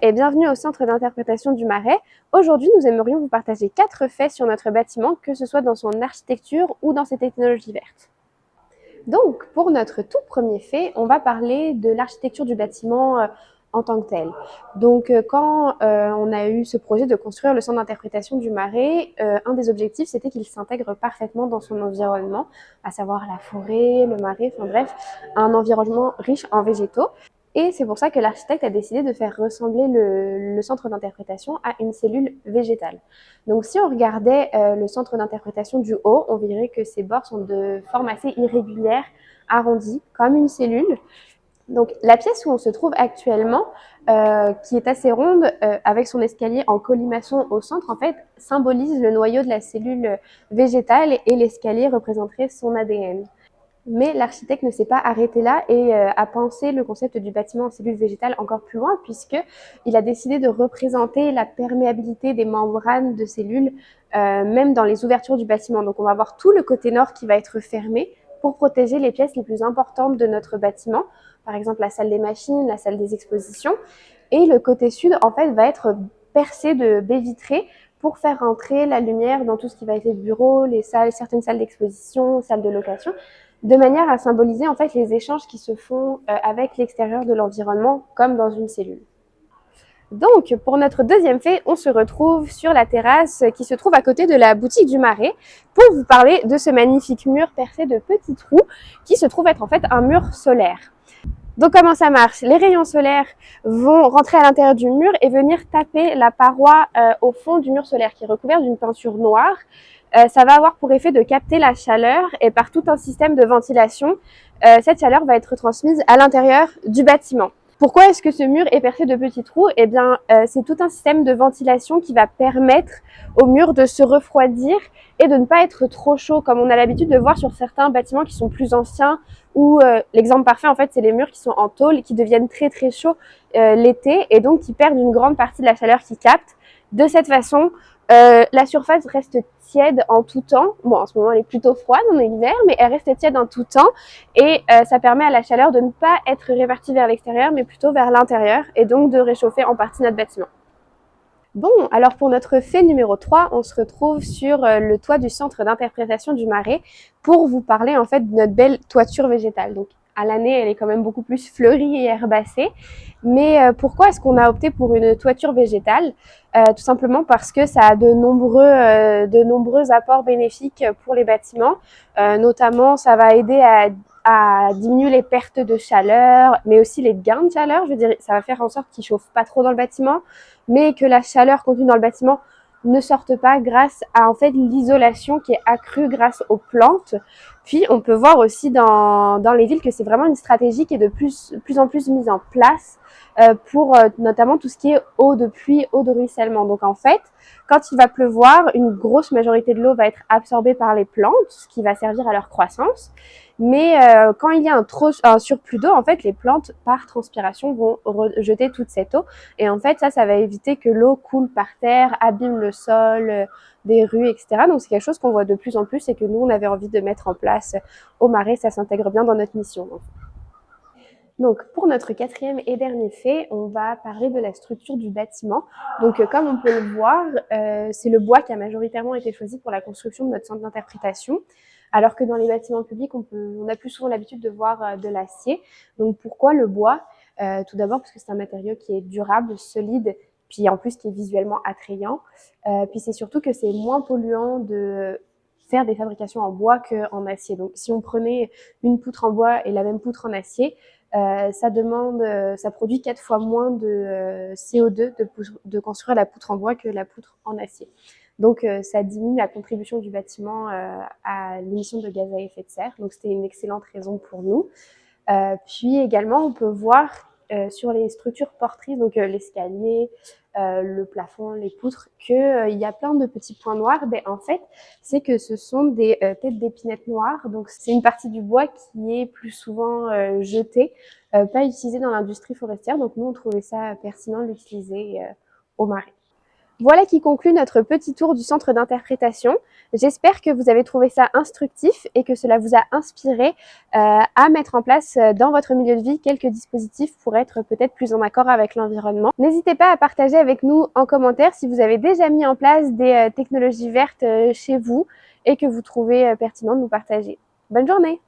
et bienvenue au Centre d'interprétation du Marais. Aujourd'hui, nous aimerions vous partager 4 faits sur notre bâtiment, que ce soit dans son architecture ou dans ses technologies vertes. Donc, pour notre tout premier fait, on va parler de l'architecture du bâtiment en tant que tel. Donc, quand on a eu ce projet de construire le centre d'interprétation du Marais, un des objectifs, c'était qu'il s'intègre parfaitement dans son environnement, à savoir la forêt, le marais, enfin bref, un environnement riche en végétaux. Et c'est pour ça que l'architecte a décidé de faire ressembler le centre d'interprétation à une cellule végétale. Donc si on regardait le centre d'interprétation du haut, on verrait que ses bords sont de forme assez irrégulière, arrondie, comme une cellule. Donc la pièce où on se trouve actuellement, qui est assez ronde, avec son escalier en colimaçon au centre, en fait, symbolise le noyau de la cellule végétale et l'escalier représenterait son ADN. Mais l'architecte ne s'est pas arrêté là et a pensé le concept du bâtiment en cellule végétale encore plus loin, puisqu'il a décidé de représenter la perméabilité des membranes de cellules, même dans les ouvertures du bâtiment. Donc on va avoir tout le côté nord qui va être fermé pour protéger les pièces les plus importantes de notre bâtiment, par exemple la salle des machines, la salle des expositions. Et le côté sud, en fait, va être percé de baies vitrées pour faire rentrer la lumière dans tout ce qui va être les bureaux, les salles, certaines salles d'exposition, salles de location, de manière à symboliser en fait les échanges qui se font avec l'extérieur de l'environnement, comme dans une cellule. Donc, pour notre deuxième fait, on se retrouve sur la terrasse qui se trouve à côté de la boutique du Marais pour vous parler de ce magnifique mur percé de petits trous qui se trouve être en fait un mur solaire. Donc comment ça marche? Les rayons solaires vont rentrer à l'intérieur du mur et venir taper la paroi au fond du mur solaire qui est recouvert d'une peinture noire. Ça va avoir pour effet de capter la chaleur et par tout un système de ventilation, cette chaleur va être transmise à l'intérieur du bâtiment. Pourquoi est-ce que ce mur est percé de petits trous? Eh bien, c'est tout un système de ventilation qui va permettre au mur de se refroidir et de ne pas être trop chaud, comme on a l'habitude de voir sur certains bâtiments qui sont plus anciens, où l'exemple parfait, en fait, c'est les murs qui sont en tôle et qui deviennent très très chauds l'été et donc qui perdent une grande partie de la chaleur qu'ils captent. De cette façon, la surface reste tiède en tout temps. Bon, en ce moment, elle est plutôt froide, on est hiver, mais elle reste tiède en tout temps. Et ça permet à la chaleur de ne pas être répartie vers l'extérieur, mais plutôt vers l'intérieur, et donc de réchauffer en partie notre bâtiment. Bon, alors pour notre fait numéro 3, on se retrouve sur le toit du centre d'interprétation du Marais pour vous parler en fait de notre belle toiture végétale. Donc à l'année, elle est quand même beaucoup plus fleurie et herbacée. Mais pourquoi est-ce qu'on a opté pour une toiture végétale? Tout simplement parce que ça a de nombreux apports bénéfiques pour les bâtiments. Notamment, ça va aider à diminuer les pertes de chaleur, mais aussi les gains de chaleur. Je veux dire, ça va faire en sorte qu'il chauffe pas trop dans le bâtiment, mais que la chaleur contenue dans le bâtiment ne sorte pas grâce à en fait l'isolation qui est accrue grâce aux plantes. Puis on peut voir aussi dans les villes que c'est vraiment une stratégie qui est de plus en plus mise en place pour notamment tout ce qui est eau de pluie, eau de ruissellement. Donc en fait, quand il va pleuvoir, une grosse majorité de l'eau va être absorbée par les plantes, ce qui va servir à leur croissance. Mais quand il y a un surplus d'eau, en fait, les plantes, par transpiration, vont rejeter toute cette eau. Et en fait, ça va éviter que l'eau coule par terre, abîme le sol, des rues, etc. Donc, c'est quelque chose qu'on voit de plus en plus et que nous, on avait envie de mettre en place au Marais. Ça s'intègre bien dans notre mission. Donc, pour notre quatrième et dernier fait, on va parler de la structure du bâtiment. Donc, comme on peut le voir, c'est le bois qui a majoritairement été choisi pour la construction de notre centre d'interprétation, alors que dans les bâtiments publics, on a plus souvent l'habitude de voir de l'acier. Donc, pourquoi le bois? Tout d'abord parce que c'est un matériau qui est durable, solide, puis en plus qui est visuellement attrayant. Puis c'est surtout que c'est moins polluant de faire des fabrications en bois qu'en acier. Donc, si on prenait une poutre en bois et la même poutre en acier, ça produit 4 fois moins de CO2 de construire la poutre en bois que la poutre en acier. Donc, ça diminue la contribution du bâtiment à l'émission de gaz à effet de serre. Donc, c'était une excellente raison pour nous. Puis également, on peut voir sur les structures portrices, donc l'escalier, le plafond, les poutres, qu'il y a plein de petits points noirs. Ben, en fait, c'est que ce sont des têtes d'épinette noires. Donc, c'est une partie du bois qui est plus souvent jetée, pas utilisée dans l'industrie forestière. Donc, nous, on trouvait ça pertinent d'utiliser au Marais. Voilà qui conclut notre petit tour du centre d'interprétation. J'espère que vous avez trouvé ça instructif et que cela vous a inspiré à mettre en place dans votre milieu de vie quelques dispositifs pour être peut-être plus en accord avec l'environnement. N'hésitez pas à partager avec nous en commentaire si vous avez déjà mis en place des technologies vertes chez vous et que vous trouvez pertinent de nous partager. Bonne journée!